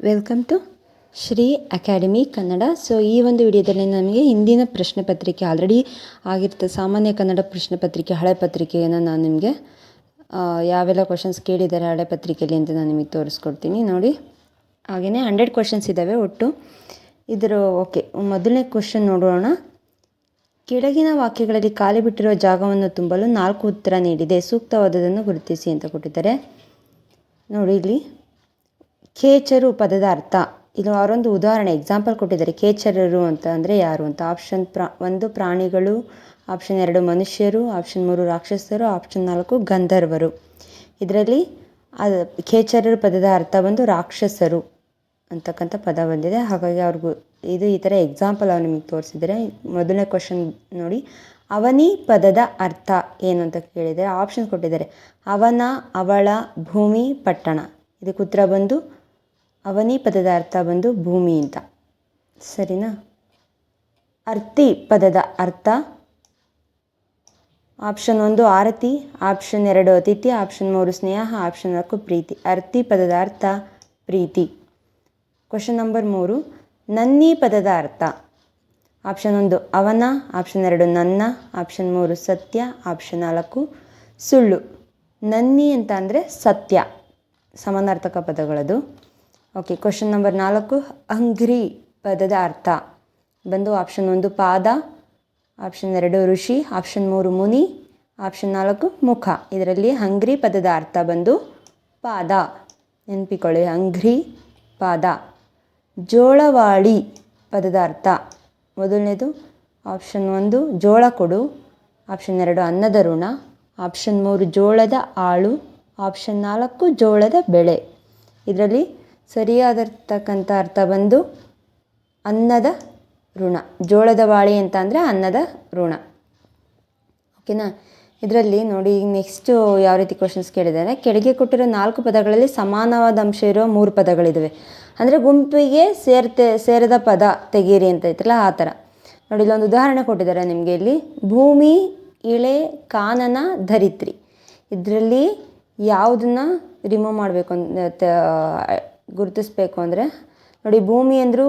Welcome to Shri Academy Kannada. So ಈ ಒಂದು ವಿಡಿಯೋದಲ್ಲಿ ನಮಗೆ ಹಿಂದಿನ ಪ್ರಶ್ನೆ ಪತ್ರಿಕೆ ಆಲ್ರೆಡಿ ಆಗಿರುತ್ತೆ, ಸಾಮಾನ್ಯ ಕನ್ನಡ ಪ್ರಶ್ನೆ ಪತ್ರಿಕೆ ಹಳೆ ಪತ್ರಿಕೆಯನ್ನು ನಾನು ನಿಮಗೆ ಯಾವೆಲ್ಲ ಕ್ವಶನ್ಸ್ ಕೇಳಿದ್ದಾರೆ ಹಳೆ ಪತ್ರಿಕೆಯಲ್ಲಿ ಅಂತ ನಾನು ನಿಮಗೆ ತೋರಿಸ್ಕೊಡ್ತೀನಿ ನೋಡಿ. ಹಾಗೆಯೇ 100 ಕ್ವಶನ್ಸ್ ಇದ್ದಾವೆ ಒಟ್ಟು. ಓಕೆ, ಮೊದಲನೇ ಕ್ವಶನ್ ನೋಡೋಣ. ಕೆಳಗಿನ ವಾಕ್ಯಗಳಲ್ಲಿ ಖಾಲಿ ಬಿಟ್ಟಿರುವ ಜಾಗವನ್ನು ತುಂಬಲು 4 ಉತ್ತರ ನೀಡಿದೆ, ಸೂಕ್ತವಾದದನ್ನು ಗುರುತಿಸಿ ಅಂತ ಕೊಟ್ಟಿದ್ದಾರೆ ನೋಡಿ. ಇಲ್ಲಿ ಖೇಚರು ಪದದ ಅರ್ಥ, ಇದು ಅವರೊಂದು ಉದಾಹರಣೆ ಎಕ್ಸಾಂಪಲ್ ಕೊಟ್ಟಿದ್ದಾರೆ. ಖೇಚರರು ಅಂತ ಅಂದರೆ ಯಾರು ಅಂತ. ಆಪ್ಷನ್ 1 ಪ್ರಾಣಿಗಳು, ಆಪ್ಷನ್ 2 ಮನುಷ್ಯರು, ಆಪ್ಷನ್ 3 ರಾಕ್ಷಸರು, ಆಪ್ಷನ್ 4 ಗಂಧರ್ವರು. ಇದರಲ್ಲಿ ಖೇಚರರು ಪದದ ಅರ್ಥ ಬಂದು ರಾಕ್ಷಸರು ಅಂತಕ್ಕಂಥ ಪದ ಬಂದಿದೆ. ಹಾಗಾಗಿ ಅವ್ರಿಗೂ ಈ ಥರ ಎಕ್ಸಾಂಪಲ್ ಅವ್ರು ನಿಮಗೆ ತೋರಿಸಿದ್ದಾರೆ. ಮೊದಲನೇ ಕ್ವಶನ್ ನೋಡಿ, ಅವನಿ ಪದದ ಅರ್ಥ ಏನು ಅಂತ ಕೇಳಿದರೆ ಆಪ್ಷನ್ ಕೊಟ್ಟಿದ್ದಾರೆ. ಅವನ, ಅವಳ, ಭೂಮಿ, ಪಟ್ಟಣ. ಇದಕ್ಕೆ ಉತ್ತರ ಬಂದು ಅವನಿ ಪದದ ಅರ್ಥ ಬಂದು ಭೂಮಿ ಅಂತ, ಸರಿನಾ? ಅರ್ತಿ ಪದದ ಅರ್ಥ ಆಪ್ಷನ್ 1 ಆರತಿ, ಆಪ್ಷನ್ 2 ಅತಿಥಿ, ಆಪ್ಷನ್ 3 ಸ್ನೇಹ, ಆಪ್ಷನ್ 4 ಪ್ರೀತಿ. ಅರ್ತಿ ಪದದ ಅರ್ಥ ಪ್ರೀತಿ. ಕ್ವಶನ್ ನಂಬರ್ 3, ನನ್ನಿ ಪದದ ಅರ್ಥ ಆಪ್ಷನ್ 1 ಅವನ, ಆಪ್ಷನ್ 2 ನನ್ನ, ಆಪ್ಷನ್ 3 ಸತ್ಯ, ಆಪ್ಷನ್ 4 ಸುಳ್ಳು. ನನ್ನಿ ಅಂತ ಅಂದರೆ ಸತ್ಯ, ಸಮಾನಾರ್ಥಕ ಪದಗಳದು. ಓಕೆ, ಕ್ವಶನ್ ನಂಬರ್ 4, ಅಂಗ್ರಿ ಪದದ ಅರ್ಥ ಬಂದು ಆಪ್ಷನ್ 1 ಪಾದ, ಆಪ್ಷನ್ 2 ಋಷಿ, ಆಪ್ಷನ್ 3 ಮುನಿ, ಆಪ್ಷನ್ 4 ಮುಖ. ಇದರಲ್ಲಿ ಅಂಗ್ರಿ ಪದದ ಅರ್ಥ ಬಂದು ಪಾದ, ನೆನಪಿಕೊಳ್ಳಿ, ಅಂಗ್ರಿ ಪಾದ. ಜೋಳವಾಳಿ ಪದದ ಅರ್ಥ ಮೊದಲನೇದು ಆಪ್ಷನ್ 1 ಜೋಳ ಕೊಡು, ಆಪ್ಷನ್ 2 ಅನ್ನದ ಋಣ, ಆಪ್ಷನ್ 3 ಜೋಳದ ಆಳು, ಆಪ್ಷನ್ 4 ಜೋಳದ ಬೆಳೆ. ಇದರಲ್ಲಿ ಸರಿಯಾದಿರ್ತಕ್ಕಂಥ ಅರ್ಥ ಬಂದು ಅನ್ನದ ಋಣ. ಜೋಳದ ವಾಳಿ ಅಂತ ಅಂದರೆ ಅನ್ನದ ಋಣ. ಓಕೆನಾ? ಇದರಲ್ಲಿ ನೋಡಿ, ನೆಕ್ಸ್ಟು ಯಾವ ರೀತಿ ಕ್ವಶನ್ಸ್ ಕೇಳಿದ್ದಾರೆ. ಕೆಳಗೆ ಕೊಟ್ಟಿರೋ 4 ಪದಗಳಲ್ಲಿ ಸಮಾನವಾದ ಅಂಶ ಇರೋ 3 ಪದಗಳಿದ್ದಾವೆ. ಅಂದರೆ ಗುಂಪಿಗೆ ಸೇರದ ಪದ ತೆಗೀರಿ ಅಂತ ಐತಲ್ಲ, ಆ ಥರ ನೋಡಿ. ಇಲ್ಲೊಂದು ಉದಾಹರಣೆ ಕೊಟ್ಟಿದ್ದಾರೆ ನಿಮಗೆ. ಇಲ್ಲಿ ಭೂಮಿ, ಇಳೆ, ಕಾನನ, ಧರಿತ್ರಿ. ಇದರಲ್ಲಿ ಯಾವುದನ್ನು ರಿಮೂವ್ ಮಾಡಬೇಕು ಗುರುತಿಸ್ಬೇಕು ಅಂದರೆ ನೋಡಿ, ಭೂಮಿ ಅಂದರೂ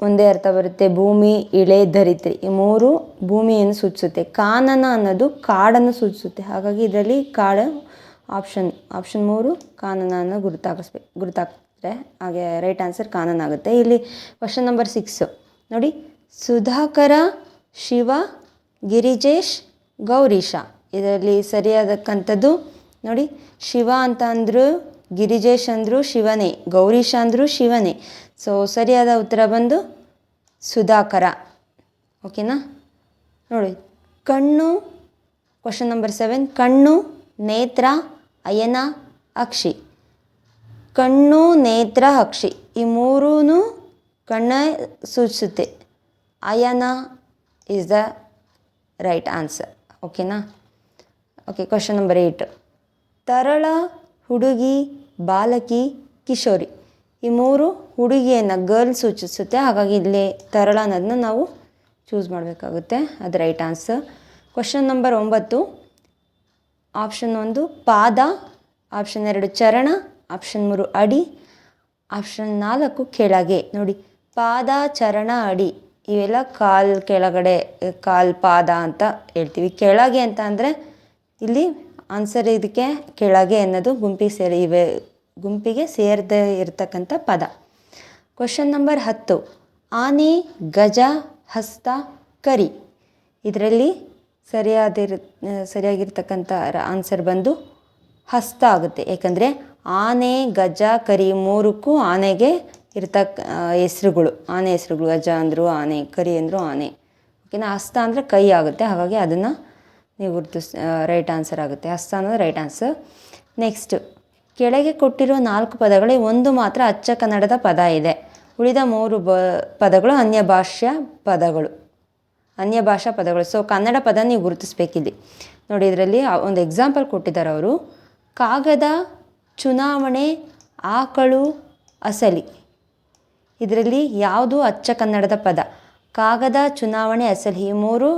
ಒಂದೇ ಅರ್ಥ ಬರುತ್ತೆ, ಭೂಮಿ, ಇಳೆ, ಧರಿತ್ರಿ ಈ 3 ಭೂಮಿಯನ್ನು ಸೂಚಿಸುತ್ತೆ. ಕಾನನ ಅನ್ನೋದು ಕಾಡನ್ನು ಸೂಚಿಸುತ್ತೆ. ಹಾಗಾಗಿ ಇದರಲ್ಲಿ ಕಾಡು ಆಪ್ಷನ್ 3 ಕಾನನನ್ನು ಗುರುತಾಗ್ತದೆ. ಹಾಗೆ ರೈಟ್ ಆನ್ಸರ್ ಕಾನನ ಆಗುತ್ತೆ. ಇಲ್ಲಿ ಕ್ವಶನ್ ನಂಬರ್ 6 ನೋಡಿ, ಸುಧಾಕರ, ಶಿವ, ಗಿರಿಜೇಶ್, ಗೌರೀಶ. ಇದರಲ್ಲಿ ಸರಿಯಾದಕ್ಕಂಥದ್ದು ನೋಡಿ, ಶಿವ ಅಂತ ಅಂದರು, ಗಿರಿಜೇಶ್ ಅಂದರು ಶಿವನೇ, ಗೌರೀಶ ಅಂದರು ಶಿವನೇ. ಸೊ ಸರಿಯಾದ ಉತ್ತರ ಬಂದು ಸುಧಾಕರ. ಓಕೆನಾ? ನೋಡಿ, ಕಣ್ಣು ಕ್ವಶನ್ ನಂಬರ್ 7, ಕಣ್ಣು, ನೇತ್ರ, ಅಯನ, ಅಕ್ಷಿ. ಕಣ್ಣು, ನೇತ್ರ, ಅಕ್ಷಿ ಈ 3 ಕಣ್ಣ ಸೂಚಿಸುತ್ತೆ. ಅಯನ ಈಸ್ ದ ರೈಟ್ ಆನ್ಸರ್. ಓಕೆನಾ? ಓಕೆ, ಕ್ವಶನ್ ನಂಬರ್ 8, ತರಳ, ಹುಡುಗಿ, ಬಾಲಕಿ, ಕಿಶೋರಿ. ಈ 3 ಹುಡುಗಿಯನ್ನು ಗರ್ಲ್ ಸೂಚಿಸುತ್ತೆ. ಹಾಗಾಗಿ ಇಲ್ಲಿ ತರಳ ಅನ್ನೋದನ್ನ ನಾವು ಚೂಸ್ ಮಾಡಬೇಕಾಗುತ್ತೆ. ಅದು right answer. Question number 9, option 1 ಪಾದ, ಆಪ್ಷನ್ 2 ಚರಣ, ಆಪ್ಷನ್ 3 ಅಡಿ, ಆಪ್ಷನ್ 4 ಕೆಳಗೆ. ನೋಡಿ, ಪಾದ, ಚರಣ, ಅಡಿ ಇವೆಲ್ಲ ಕಾಲು ಕೆಳಗಡೆ, ಕಾಲು ಪಾದ ಅಂತ ಹೇಳ್ತೀವಿ. ಕೆಳಗೆ ಅಂತ ಅಂದರೆ ಇಲ್ಲಿ ಆನ್ಸರ್ ಇದಕ್ಕೆ ಕೆಳಗೆ ಅನ್ನೋದು ಗುಂಪಿಗೆ ಸೇರದೇ ಇರತಕ್ಕಂಥ ಪದ. ಕ್ವಶನ್ ನಂಬರ್ 10, ಆನೆ, ಗಜ, ಹಸ್ತ, ಕರಿ. ಇದರಲ್ಲಿ ಸರಿಯಾಗಿರ್ತಕ್ಕಂಥ ಆನ್ಸರ್ ಬಂದು ಹಸ್ತ ಆಗುತ್ತೆ. ಏಕೆಂದರೆ ಆನೆ, ಗಜ, ಕರಿ 3ಕ್ಕೂ ಆನೆಗೆ ಹೆಸರುಗಳು, ಆನೆ ಹೆಸರುಗಳು. ಗಜ ಅಂದರು ಆನೆ, ಕರಿ ಅಂದರು ಆನೆ. ಓಕೆನಾ? ಹಸ್ತ ಅಂದರೆ ಕೈ ಆಗುತ್ತೆ. ಹಾಗಾಗಿ ಅದನ್ನು ನೀವು ರೈಟ್ ಆನ್ಸರ್ ಆಗುತ್ತೆ. ಹಸ್ತ ಅನ್ನೋದು ರೈಟ್ ಆನ್ಸರ್. ನೆಕ್ಸ್ಟ್, ಕೆಳಗೆ ಕೊಟ್ಟಿರೋ 4 ಪದಗಳೇ 1 ಮಾತ್ರ ಅಚ್ಚ ಕನ್ನಡದ ಪದ ಇದೆ. ಉಳಿದ 3 ಪದಗಳು ಅನ್ಯ ಭಾಷಾ ಪದಗಳು. ಸೊ ಕನ್ನಡ ಪದ ನೀವು ಗುರುತಿಸ್ಬೇಕಿಲ್ಲಿ ನೋಡಿ. ಇದರಲ್ಲಿ ಒಂದು ಎಕ್ಸಾಂಪಲ್ ಕೊಟ್ಟಿದ್ದಾರೆ ಅವರು. ಕಾಗದ, ಚುನಾವಣೆ, ಆಕಳು, ಅಸಲಿ. ಇದರಲ್ಲಿ ಯಾವುದು ಅಚ್ಚ ಕನ್ನಡದ ಪದ? ಕಾಗದ, ಚುನಾವಣೆ, ಅಸಲಿ ಈ 3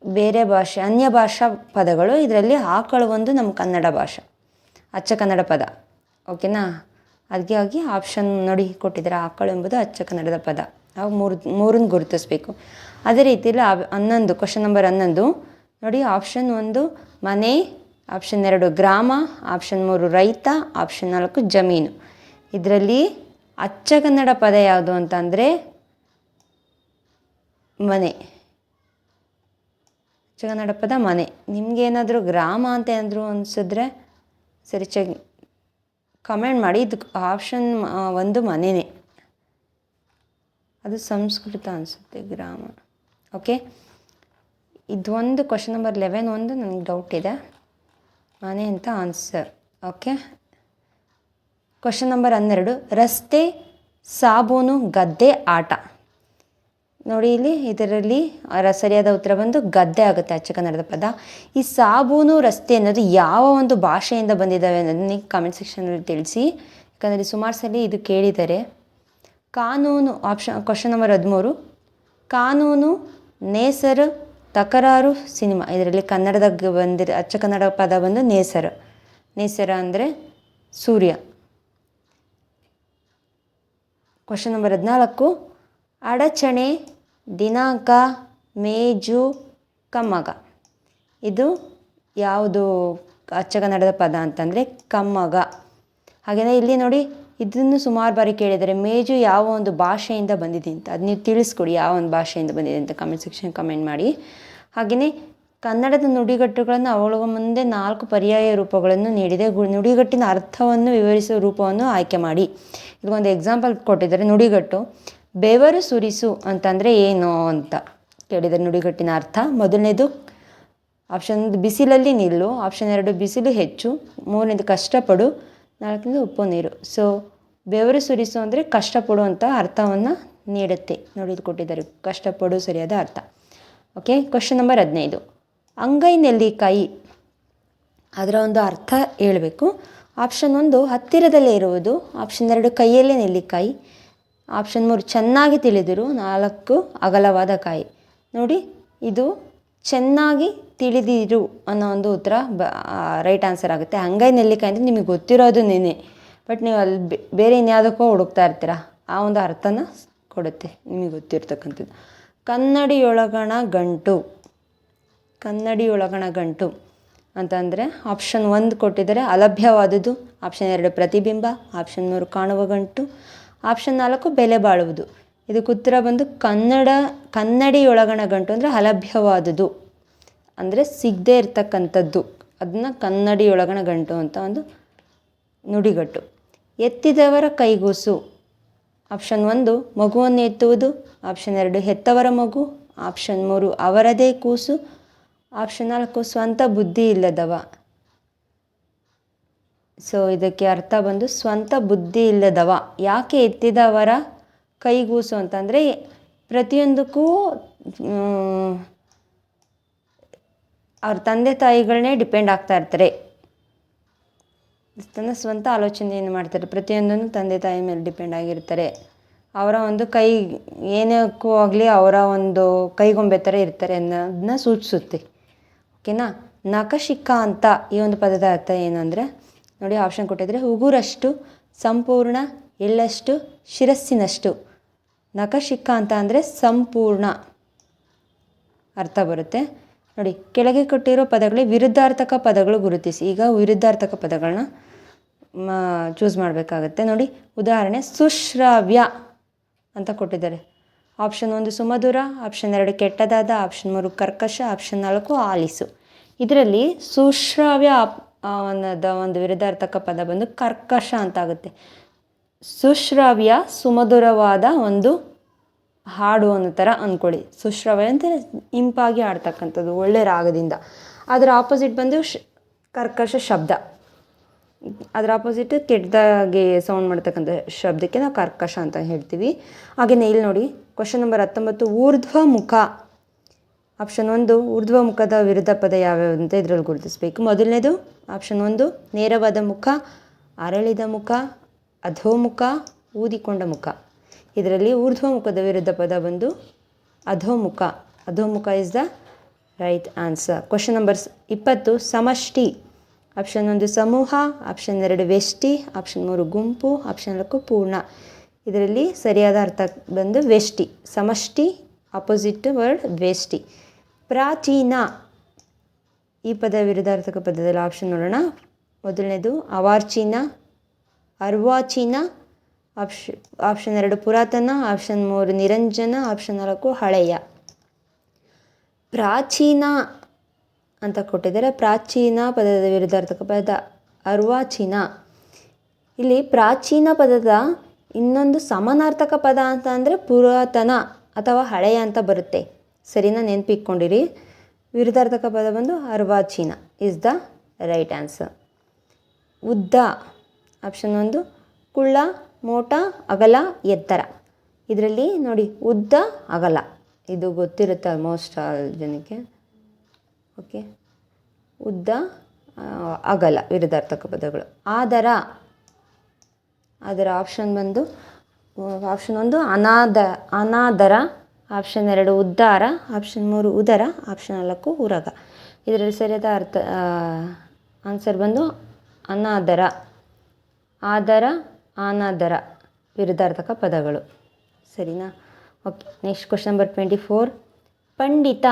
ಬೇರೆ ಭಾಷೆ, ಅನ್ಯ ಭಾಷಾ ಪದಗಳು. ಇದರಲ್ಲಿ ಆಕಳು ಒಂದು ನಮ್ಮ ಕನ್ನಡ ಭಾಷೆ, ಅಚ್ಚ ಕನ್ನಡ ಪದ. ಓಕೆನಾ? ಅದಕ್ಕಾಗಿ ಆಪ್ಷನ್ ನೋಡಿ ಕೊಟ್ಟಿದ್ದಾರೆ. ಆಕಳು ಎಂಬುದು ಅಚ್ಚ ಕನ್ನಡದ ಪದ. ಅವು ಮೂರನ್ನು ಗುರುತಿಸ್ಬೇಕು. ಅದೇ ರೀತಿಯಲ್ಲಿ 11 ಕ್ವಶನ್ ನಂಬರ್ 11 ನೋಡಿ. ಆಪ್ಷನ್ 1 ಮನೆ, ಆಪ್ಷನ್ 2 ಗ್ರಾಮ, ಆಪ್ಷನ್ 3 ರೈತ, ಆಪ್ಷನ್ 4 ಜಮೀನು. ಇದರಲ್ಲಿ ಅಚ್ಚ ಕನ್ನಡ ಪದ ಯಾವುದು ಅಂತಂದರೆ ಮನೆ. ಅಚ್ಚ ಕನ್ನಡ ಪದ ಮನೆ. ನಿಮಗೇನಾದರೂ ಗ್ರಾಮ ಅಂತ ಏನಾದರೂ ಅನಿಸಿದ್ರೆ ಸರಿ ಕಮೆಂಟ್ ಮಾಡಿ. ಇದು ಆಪ್ಷನ್ 1 ಮನೆಯೇ, ಅದು ಸಂಸ್ಕೃತ ಅನಿಸುತ್ತೆ ಗ್ರಾಮ. ಓಕೆ, ಇದೊಂದು ಕ್ವಶನ್ ನಂಬರ್ 11 ಒಂದು ನನಗೆ ಡೌಟ್ ಇದೆ, ಮನೆ ಅಂತ ಆನ್ಸರ್. ಓಕೆ, ಕ್ವಶನ್ ನಂಬರ್ 12 ರಸ್ತೆ, ಸಾಬೂನು, ಗದ್ದೆ, ಆಟ. ನೋಡಿ ಇಲ್ಲಿ ಇದರಲ್ಲಿ ಸರಿಯಾದ ಉತ್ತರ ಬಂದು ಗದ್ದೆ ಆಗುತ್ತೆ, ಅಚ್ಚ ಕನ್ನಡದ ಪದ. ಈ ಸಾಬೂನು, ರಸ್ತೆ ಅನ್ನೋದು ಯಾವ ಒಂದು ಭಾಷೆಯಿಂದ ಬಂದಿದ್ದಾವೆ ಅನ್ನೋದನ್ನ ನೀವು ಕಮೆಂಟ್ ಸೆಕ್ಷನಲ್ಲಿ ತಿಳಿಸಿ. ಯಾಕಂದರೆ ಸುಮಾರು ಸಲ ಇದು ಕೇಳಿದ್ದಾರೆ. ಕಾನೂನು ಕ್ವಶನ್ ನಂಬರ್ 13 ಕಾನೂನು, ನೇಸರು, ತಕರಾರು, ಸಿನಿಮಾ. ಇದರಲ್ಲಿ ಕನ್ನಡದಾಗ ಅಚ್ಚ ಕನ್ನಡ ಪದ ಬಂದು ನೇಸರ. ನೇಸರ ಅಂದರೆ ಸೂರ್ಯ. ಕ್ವಶನ್ ನಂಬರ್ 14 ಅಡಚಣೆ, ದಿನಾಂಕ, ಮೇಜು, ಕಮ್ಮಗ. ಇದು ಯಾವುದು ಅಚ್ಚ ಕನ್ನಡದ ಪದ ಅಂತಂದರೆ ಕಮ್ಮಗ. ಹಾಗೆಯೇ ಇಲ್ಲಿ ನೋಡಿ, ಇದನ್ನು ಸುಮಾರು ಬಾರಿ ಕೇಳಿದ್ದಾರೆ. ಮೇಜು ಯಾವ ಒಂದು ಭಾಷೆಯಿಂದ ಬಂದಿದೆ ಅಂತ ಅದು ನೀವು ತಿಳಿಸ್ಕೊಡಿ, ಯಾವ ಒಂದು ಭಾಷೆಯಿಂದ ಬಂದಿದೆ ಅಂತ ಕಮೆಂಟ್ ಸೆಕ್ಷನ್ ಕಮೆಂಟ್ ಮಾಡಿ. ಹಾಗೆಯೇ ಕನ್ನಡದ ನುಡಿಗಟ್ಟುಗಳನ್ನು ಅವುಗಳ ಮುಂದೆ 4 ಪರ್ಯಾಯ ರೂಪಗಳನ್ನು ನೀಡಿದೆ. ನುಡಿಗಟ್ಟಿನ ಅರ್ಥವನ್ನು ವಿವರಿಸುವ ರೂಪವನ್ನು ಆಯ್ಕೆ ಮಾಡಿ. ಇದೊಂದು ಎಕ್ಸಾಂಪಲ್ ಕೊಟ್ಟಿದ್ದಾರೆ. ನುಡಿಗಟ್ಟು ಬೆವರು ಸುರಿಸು ಅಂತಂದರೆ ಏನು ಅಂತ ಕೇಳಿದ್ದಾರೆ. ನುಡಿಗಟ್ಟಿನ ಅರ್ಥ ಮೊದಲನೇದು ಆಪ್ಷನ್ 1 ಬಿಸಿಲಲ್ಲಿ ನಿಲ್ಲು, ಆಪ್ಷನ್ 2 ಬಿಸಿಲು ಹೆಚ್ಚು, 3ನೇದು ಕಷ್ಟಪಡು, 4ನೇದು ಉಪ್ಪು ನೀರು. ಸೊ ಬೆವರು ಸುರಿಸು ಅಂದರೆ ಕಷ್ಟಪಡು ಅಂತ ಅರ್ಥವನ್ನು ನೀಡುತ್ತೆ. ನೋಡಿ ಇದು ಕೊಟ್ಟಿದ್ದಾರೆ, ಕಷ್ಟಪಡು ಸರಿಯಾದ ಅರ್ಥ. ಓಕೆ, ಕ್ವಶನ್ ನಂಬರ್ 15 ಅಂಗೈ ನೆಲ್ಲಿಕಾಯಿ, ಅದರ ಒಂದು ಅರ್ಥ ಹೇಳಬೇಕು. ಆಪ್ಷನ್ 1 ಹತ್ತಿರದಲ್ಲೇ ಇರುವುದು, ಆಪ್ಷನ್ 2 ಕೈಯಲ್ಲೇ ನೆಲ್ಲಿಕಾಯಿ, ಆಪ್ಷನ್ 3 ಚೆನ್ನಾಗಿ ತಿಳಿದಿರು, 4 ಅಗಲವಾದ ಕಾಯಿ. ನೋಡಿ ಇದು ಚೆನ್ನಾಗಿ ತಿಳಿದಿರು ಅನ್ನೋ ಒಂದು ಉತ್ತರ ರೈಟ್ ಆನ್ಸರ್ ಆಗುತ್ತೆ. ಅಂಗೈ ನೆಲ್ಲಿಕಾಯಿ ಅಂದರೆ ನಿಮಗೆ ಗೊತ್ತಿರೋದು ನೆನೆ, ಬಟ್ ನೀವು ಅಲ್ಲಿ ಬೇರೆ ಇನ್ಯಾವುದಕ್ಕೋ ಹುಡುಕ್ತಾ ಇರ್ತೀರ, ಆ ಒಂದು ಅರ್ಥನ ಕೊಡುತ್ತೆ ನಿಮಗೆ ಗೊತ್ತಿರ್ತಕ್ಕಂಥದ್ದು. ಕನ್ನಡಿಯೊಳಗಣ ಗಂಟು. ಕನ್ನಡಿಯೊಳಗಣ ಗಂಟು ಅಂತಂದರೆ ಆಪ್ಷನ್ 1 ಕೊಟ್ಟಿದ್ದಾರೆ ಅಲಭ್ಯವಾದುದು, ಆಪ್ಷನ್ 2 ಪ್ರತಿಬಿಂಬ, ಆಪ್ಷನ್ 3 ಕಾಣುವ ಗಂಟು, ಆಪ್ಷನ್ 4 ಬೆಲೆ ಬಾಳುವುದು. ಇದಕ್ಕೆ ಉತ್ತರ ಬಂದು ಕನ್ನಡಿಯೊಳಗಣ ಗಂಟು ಅಂದರೆ ಅಲಭ್ಯವಾದುದು, ಅಂದರೆ ಸಿಗದೇ ಇರ್ತಕ್ಕಂಥದ್ದು, ಅದನ್ನ ಕನ್ನಡಿಯೊಳಗಣ ಗಂಟು ಅಂತ ಒಂದು ನುಡಿಗಟ್ಟು. ಎತ್ತಿದವರ ಕೈಗೂಸು. ಆಪ್ಷನ್ 1 ಮಗುವನ್ನು ಎತ್ತುವುದು, ಆಪ್ಷನ್ 2 ಹೆತ್ತವರ ಮಗು, ಆಪ್ಷನ್ 3 ಅವರದೇ ಕೂಸು, ಆಪ್ಷನ್ 4 ಸ್ವಂತ ಬುದ್ಧಿ ಇಲ್ಲದವ. ಸೊ ಇದಕ್ಕೆ ಅರ್ಥ ಬಂದು ಸ್ವಂತ ಬುದ್ಧಿ ಇಲ್ಲದವ. ಯಾಕೆ ಎತ್ತಿದವರ ಕೈಗೂಸು ಅಂತಂದರೆ ಪ್ರತಿಯೊಂದಕ್ಕೂ ಅವ್ರ ತಂದೆ ತಾಯಿಗಳನ್ನೇ ಡಿಪೆಂಡ್ ಆಗ್ತಾ ಇರ್ತಾರೆ. ತನ್ನ ಸ್ವಂತ ಆಲೋಚನೆಯನ್ನು ಮಾಡ್ತಾರೆ, ಪ್ರತಿಯೊಂದನ್ನು ತಂದೆ ತಾಯಿ ಮೇಲೆ ಡಿಪೆಂಡ್ ಆಗಿರ್ತಾರೆ. ಅವರ ಒಂದು ಕೈ ಏನಕ್ಕೂ ಆಗಲಿ ಅವರ ಒಂದು ಕೈಗೊಂಬೆ ಥರ ಇರ್ತಾರೆ ಅನ್ನೋದನ್ನ ಸೂಚಿಸುತ್ತೆ. ಓಕೆನಾ. ನಖಶಿಖ ಅಂತ ಈ ಒಂದು ಪದದ ಅರ್ಥ ಏನು ಅಂದರೆ ನೋಡಿ, ಆಪ್ಷನ್ ಕೊಟ್ಟಿದ್ರೆ ಉಗುರಷ್ಟು, ಸಂಪೂರ್ಣ, ಎಳ್ಳಷ್ಟು, ಶಿರಸ್ಸಿನಷ್ಟು. ನಖಶಿಖ ಅಂತ ಅಂದರೆ ಸಂಪೂರ್ಣ ಅರ್ಥ ಬರುತ್ತೆ. ನೋಡಿ ಕೆಳಗೆ ಕೊಟ್ಟಿರೋ ಪದಗಳೇ ವಿರುದ್ಧಾರ್ಥಕ ಪದಗಳು ಗುರುತಿಸಿ. ಈಗ ವಿರುದ್ಧಾರ್ಥಕ ಪದಗಳನ್ನ ಚೂಸ್ ಮಾಡಬೇಕಾಗತ್ತೆ. ನೋಡಿ ಉದಾಹರಣೆ ಸುಶ್ರಾವ್ಯ ಅಂತ ಕೊಟ್ಟಿದ್ದಾರೆ. ಆಪ್ಷನ್ 1 ಸುಮಧುರ, ಆಪ್ಷನ್ 2 ಕೆಟ್ಟದಾದ, ಆಪ್ಷನ್ 3 ಕರ್ಕಶ, ಆಪ್ಷನ್ 4 ಆಲಿಸು. ಇದರಲ್ಲಿ ಸುಶ್ರಾವ್ಯ ಅನ್ನೋದ ಒಂದು ವಿರುದ್ಧಾರ್ಥಕ ಪದ ಬಂದು ಕರ್ಕಶ ಅಂತ ಆಗುತ್ತೆ. ಸುಶ್ರಾವ್ಯ ಸುಮಧುರವಾದ ಒಂದು ಹಾಡು ಅನ್ನೋ ಥರ ಅಂದ್ಕೊಳ್ಳಿ. ಸುಶ್ರಾವ್ಯ ಅಂದರೆ ಇಂಪಾಗಿ ಆಡ್ತಕ್ಕಂಥದ್ದು, ಒಳ್ಳೆ ರಾಗದಿಂದ. ಅದರ ಆಪೋಸಿಟ್ ಬಂದು ಕರ್ಕಶ ಶಬ್ದ. ಅದರ ಆಪೋಸಿಟ್ ಕೆಟ್ಟದಾಗಿ ಸೌಂಡ್ ಮಾಡ್ತಕ್ಕಂಥ ಶಬ್ದಕ್ಕೆ ನಾವು ಕರ್ಕಶ ಅಂತ ಹೇಳ್ತೀವಿ. ಹಾಗೆಯೇ ಇಲ್ಲಿ ನೋಡಿ ಕ್ವಶನ್ ನಂಬರ್ 19 ಊರ್ಧ್ವಮುಖ. ಆಪ್ಷನ್ 1 ಊರ್ಧ್ವಮುಖದ ವಿರುದ್ಧ ಪದ ಯಾವ್ಯಾವ ಅಂತ ಇದರಲ್ಲಿ ಗುರುತಿಸಬೇಕು. ಮೊದಲನೇದು ಆಪ್ಷನ್ 1 ನೇರವಾದ ಮುಖ, ಅರಳಿದ ಮುಖ, ಅಧೋಮುಖ, ಊದಿಕೊಂಡ ಮುಖ. ಇದರಲ್ಲಿ ಊರ್ಧ್ವಮುಖದ ವಿರುದ್ಧ ಪದ ಬಂದು ಅಧೋಮುಖ. ಅಧೋಮುಖ is the right answer. Question number 20 ಸಮಷ್ಟಿ. ಆಪ್ಷನ್ 1 ಸಮೂಹ, ಆಪ್ಷನ್ 2 ವ್ಯಷ್ಟಿ, ಆಪ್ಷನ್ 3 ಗುಂಪು, ಆಪ್ಷನ್ 4 ಪೂರ್ಣ. ಇದರಲ್ಲಿ ಸರಿಯಾದ ಅರ್ಥ ಬಂದು ವ್ಯಷ್ಟಿ. ಸಮಷ್ಟಿ ಅಪೋಸಿಟ್ ವರ್ಡ್ ವ್ಯಷ್ಟಿ. ಪ್ರಾಚೀನ ಈ ಪದ ವಿರುದ್ಧಾರ್ಥಕ ಪದದಲ್ಲಿ ಆಪ್ಷನ್ ನೋಡೋಣ. ಮೊದಲನೇದು ಅವಾರ್ಚೀನ, ಅರ್ವಾಚೀನ, ಆಪ್ಷನ್ 2 ಪುರಾತನ, ಆಪ್ಷನ್ 3 ನಿರಂಜನ, ಆಪ್ಷನ್ 4 ಹಳೆಯ. ಪ್ರಾಚೀನ ಅಂತ ಕೊಟ್ಟಿದ್ದಾರೆ. ಪ್ರಾಚೀನ ಪದದ ವಿರುದ್ಧಾರ್ಥಕ ಪದ ಅರ್ವಾಚೀನ. ಇಲ್ಲಿ ಪ್ರಾಚೀನ ಪದದ ಇನ್ನೊಂದು ಸಮಾನಾರ್ಥಕ ಪದ ಅಂತ ಅಂದರೆ ಪುರಾತನ ಅಥವಾ ಹಳೆಯ ಅಂತ ಬರುತ್ತೆ. ಸರಿನಾ? ನೆನಪಿಟ್ಕೊಂಡಿರಿ. ವಿರುದ್ಧಾರ್ಥಕ ಪದ ಬಂದು ಅರ್ವಾಚೀನ ಇಸ್ ದ ರೈಟ್ ಆನ್ಸರ್. ಉದ್ದ ಆಪ್ಷನ್ 1 ಕುಳ್ಳ, ಮೋಟ, ಅಗಲ, ಎತ್ತರ. ಇದರಲ್ಲಿ ನೋಡಿ ಉದ್ದ, ಅಗಲ ಇದು ಗೊತ್ತಿರುತ್ತೆ ಆಲ್ಮೋಸ್ಟ್ ಆಲ್ ಜನಕ್ಕೆ. ಓಕೆ, ಉದ್ದ, ಅಗಲ ವಿರುದ್ಧಾರ್ಥಕ ಪದಗಳು. ಆದರ ಆಪ್ಷನ್ ಬಂದು ಆಪ್ಷನ್ 1 ಅನಾದರ, ಆಪ್ಷನ್ 2 ಉದ್ಧಾರ, ಆಪ್ಷನ್ 3 ಉದರ, ಆಪ್ಷನ್ 4 ಉರಗ. ಇದರಲ್ಲಿ ಸರಿಯಾದ ಆನ್ಸರ್ ಬಂದು ಅನಾದರ. ಆದರ, ಅನಾದರ ವಿರುದ್ಧಾರ್ಥಕ ಪದಗಳು. ಸರಿನಾ? Okay, next question number 24. ಪಂಡಿತ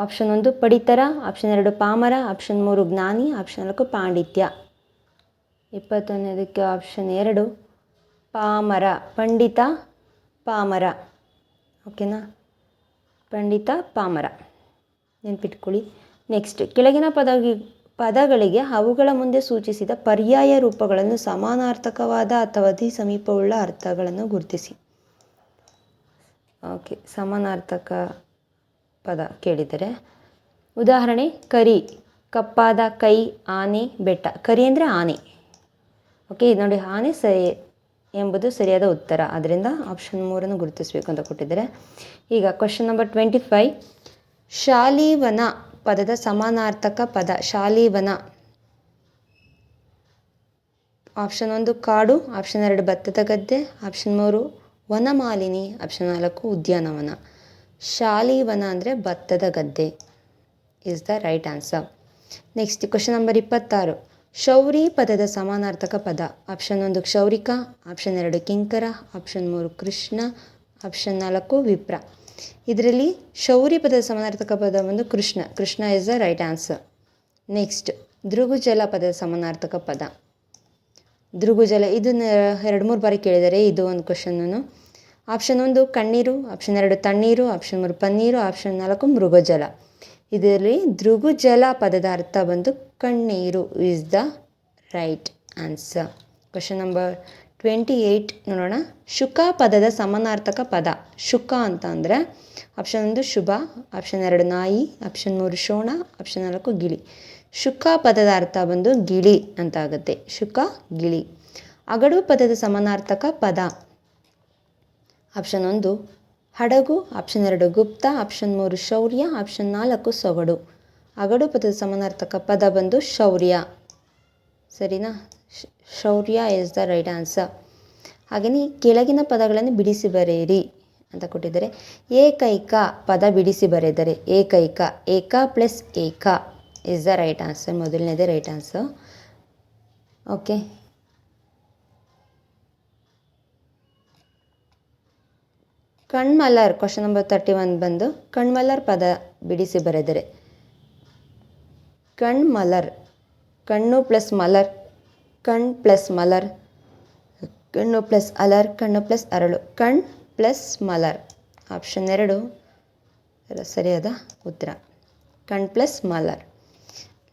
ಆಪ್ಷನ್ 1 ಪಡಿತರ, ಆಪ್ಷನ್ 2 ಪಾಮರ, ಆಪ್ಷನ್ 3 ಜ್ಞಾನಿ, ಆಪ್ಷನ್ 4 ಪಾಂಡಿತ್ಯ. 21ಕ್ಕೆ ಆಪ್ಷನ್ 2 ಪಾಮರ. ಪಂಡಿತ, ಪಾಮರ. ಓಕೆನಾ? ಪಂಡಿತ, ಪಾಮರ ನೆನ್ಪಿಟ್ಕೊಳ್ಳಿ. ನೆಕ್ಸ್ಟ್, ಕೆಳಗಿನ ಪದಗಳಿಗೆ ಅವುಗಳ ಮುಂದೆ ಸೂಚಿಸಿದ ಪರ್ಯಾಯ ರೂಪಗಳನ್ನು ಸಮಾನಾರ್ಥಕವಾದ ಅಥವಾ ಅತಿ ಸಮೀಪವುಳ್ಳ ಅರ್ಥಗಳನ್ನು ಗುರುತಿಸಿ. ಓಕೆ, ಸಮಾನಾರ್ಥಕ ಪದ ಕೇಳಿದರೆ ಉದಾಹರಣೆ ಕರಿ, ಕಪ್ಪಾದ ಕೈ, ಆನೆ, ಬೆಟ್ಟ. ಕರಿ ಅಂದರೆ ಆನೆ. ಓಕೆ, ನೋಡಿ ಆನೆ ಸರಿ ಎಂಬುದು ಸರಿಯಾದ ಉತ್ತರ. ಅದರಿಂದ ಆಪ್ಷನ್ 3 ಗುರುತಿಸಬೇಕು ಅಂತ ಕೊಟ್ಟಿದ್ದಾರೆ. ಈಗ ಕ್ವಶನ್ ನಂಬರ್ 25. ಶಾಲೀವನ ಪದದ ಸಮಾನಾರ್ಥಕ ಪದ. ಶಾಲೀವನ ಆಪ್ಷನ್ 1 ಕಾಡು, ಆಪ್ಷನ್ 2 ಭತ್ತದ ಗದ್ದೆ, ಆಪ್ಷನ್ 3 ವನಮಾಲಿನಿ, ಆಪ್ಷನ್ 4 ಉದ್ಯಾನವನ. ಶಾಲೀವನ ಅಂದರೆ ಭತ್ತದ ಗದ್ದೆ is the right answer. Next question number 26. ಶೌರಿ ಪದದ ಸಮಾನಾರ್ಥಕ ಪದ. ಆಪ್ಷನ್ 1 ಕ್ಷೌರಿಕ, ಆಪ್ಷನ್ 2 ಕಿಂಕರ, ಆಪ್ಷನ್ 3 ಕೃಷ್ಣ, ಆಪ್ಷನ್ 4 ವಿಪ್ರ. ಇದರಲ್ಲಿ ಶೌರಿ ಪದದ ಸಮಾನಾರ್ಥಕ ಪದ ಬಂದು Krishna. Krishna is the right answer. Next, ದೃಗುಜಲ ಪದದ ಸಮಾನಾರ್ಥಕ ಪದ. ದೃಗುಜಲ ಇದನ್ನು 2-3 ಬಾರಿ ಕೇಳಿದ್ದಾರೆ. ಇದು ಒಂದು ಕ್ವಶನ್ನು. ಆಪ್ಷನ್ 1 ಕಣ್ಣೀರು, ಆಪ್ಷನ್ 2 ತಣ್ಣೀರು, ಆಪ್ಷನ್ 3 ಪನ್ನೀರು, ಆಪ್ಷನ್ 4 ಮೃಗಜಲ. ಇದರಲ್ಲಿ ದೃಗುಜಲ ಪದದ ಅರ್ಥ ಬಂದು ಕಣ್ಣೀರು is the right answer. Question number 28 ನೋಡೋಣ. ಶುಕ ಪದದ ಸಮಾನಾರ್ಥಕ ಪದ. ಶುಕ ಅಂತ ಅಂದರೆ ಆಪ್ಷನ್ 1 ಶುಭ, ಆಪ್ಷನ್ 2 ನಾಯಿ, ಆಪ್ಷನ್ 3 ಶೋಣ, ಆಪ್ಷನ್ 4 ಗಿಳಿ. ಶುಕ ಪದದ ಅರ್ಥ ಬಂದು ಗಿಳಿ ಅಂತ ಆಗುತ್ತೆ. ಶುಕ, ಗಿಳಿ. ಅಗಡು ಪದದ ಸಮಾನಾರ್ಥಕ ಪದ. ಆಪ್ಷನ್ 1 ಹಡಗು, ಆಪ್ಷನ್ 2 ಗುಪ್ತ, ಆಪ್ಷನ್ 3 ಶೌರ್ಯ, ಆಪ್ಷನ್ 4 ಸೊಗಡು. ಅಗಡು ಪದದ ಸಮಾನಾರ್ಥಕ ಪದ ಬಂದು ಶೌರ್ಯ. ಸರಿನಾ? ಶೌರ್ಯ ಇಸ್ ದ ರೈಟ್ ಆನ್ಸರ್. ಹಾಗೆಯೇ ಕೆಳಗಿನ ಪದಗಳನ್ನು ಬಿಡಿಸಿ ಬರೆಯಿರಿ ಅಂತ ಕೊಟ್ಟಿದ್ದಾರೆ. ಏಕೈಕ ಪದ ಬಿಡಿಸಿ ಬರೆದರೆ ಏಕೈಕ. ಏಕ ಪ್ಲಸ್ ಏಕ ಇಸ್ ದ ರೈಟ್ ಆನ್ಸರ್. ಮೊದಲನೇದೇ ರೈಟ್ ಆನ್ಸರ್. ಓಕೆ, ಕಣ್ಮಲರ್ ಕ್ವಶನ್ ನಂಬರ್ 31 ಬಂದು ಕಣ್ಮಲರ್ ಪದ ಬಿಡಿಸಿ ಬರೆದರೆ. ಕಣ್ಮಲರ್, ಕಣ್ಣು ಪ್ಲಸ್ ಮಲರ್, ಕಣ್ ಪ್ಲಸ್ ಮಲರ್, ಕಣ್ಣು ಪ್ಲಸ್ ಅಲರ್, ಕಣ್ಣು ಪ್ಲಸ್ ಅರಳು. ಕಣ್ ಪ್ಲಸ್ ಮಲರ್. ಆಪ್ಷನ್ 2 ಸರಿಯಾದ ಉತ್ತರ. ಕಣ್ ಪ್ಲಸ್ ಮಲರ್.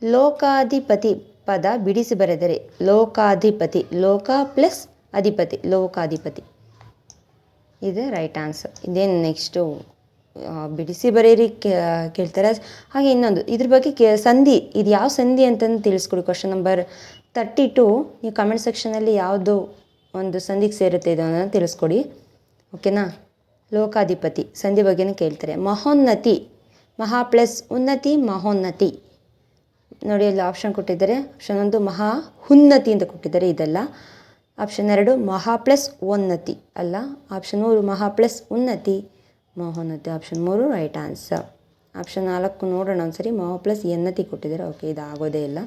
ಲೋಕಾಧಿಪತಿ ಪದ ಬಿಡಿಸಿ ಬರೆದರೆ. ಲೋಕಾಧಿಪತಿ, ಲೋಕ ಪ್ಲಸ್ ಅಧಿಪತಿ, ಲೋಕಾಧಿಪತಿ ಇದೆ ರೈಟ್ ಆನ್ಸರ್. ಇದೇನು ನೆಕ್ಸ್ಟು ಬಿಡಿಸಿ ಬರೀರಿ ಕೇಳ್ತಾರೆ. ಹಾಗೆ ಇನ್ನೊಂದು ಇದ್ರ ಬಗ್ಗೆ ಸಂಧಿ, ಇದು ಯಾವ ಸಂಧಿ ಅಂತಂದು ತಿಳಿಸ್ಕೊಡಿ. ಕ್ವಶನ್ ನಂಬರ್ 32 ನೀವು ಕಮೆಂಟ್ ಸೆಕ್ಷನಲ್ಲಿ ಯಾವುದು ಒಂದು ಸಂಧಿಗೆ ಸೇರುತ್ತೆ ಇದು ಅನ್ನೋದನ್ನು ತಿಳಿಸ್ಕೊಡಿ. ಓಕೆನಾ? ಲೋಕಾಧಿಪತಿ ಸಂಧಿ ಬಗ್ಗೆನೇ ಕೇಳ್ತಾರೆ. ಮಹೋನ್ನತಿ, ಮಹಾ ಪ್ಲಸ್ ಉನ್ನತಿ, ಮಹೋನ್ನತಿ. ನೋಡಿ ಅಲ್ಲಿ ಆಪ್ಷನ್ ಕೊಟ್ಟಿದ್ದಾರೆ. ಆಪ್ಷನ್ 1 ಮಹಾ ಉನ್ನತಿ ಅಂತ ಕೊಟ್ಟಿದ್ದಾರೆ, ಇದೆಲ್ಲ. ಆಪ್ಷನ್ 2 ಮಹಾ ಪ್ಲಸ್ ಉನ್ನತಿ ಅಲ್ಲ. ಆಪ್ಷನ್ 3 ಮಹಾ ಪ್ಲಸ್ ಉನ್ನತಿ, ಮಹೋನ್ನತಿ. Option 3 right answer. ಆಪ್ಷನ್ 4 ನೋಡೋಣ ಒಂದ್ಸರಿ. ಮಹಾ ಪ್ಲಸ್ ಎನ್ನತಿ ಕೊಟ್ಟಿದ್ದಾರೆ. ಓಕೆ, ಇದು ಆಗೋದೇ ಇಲ್ಲ.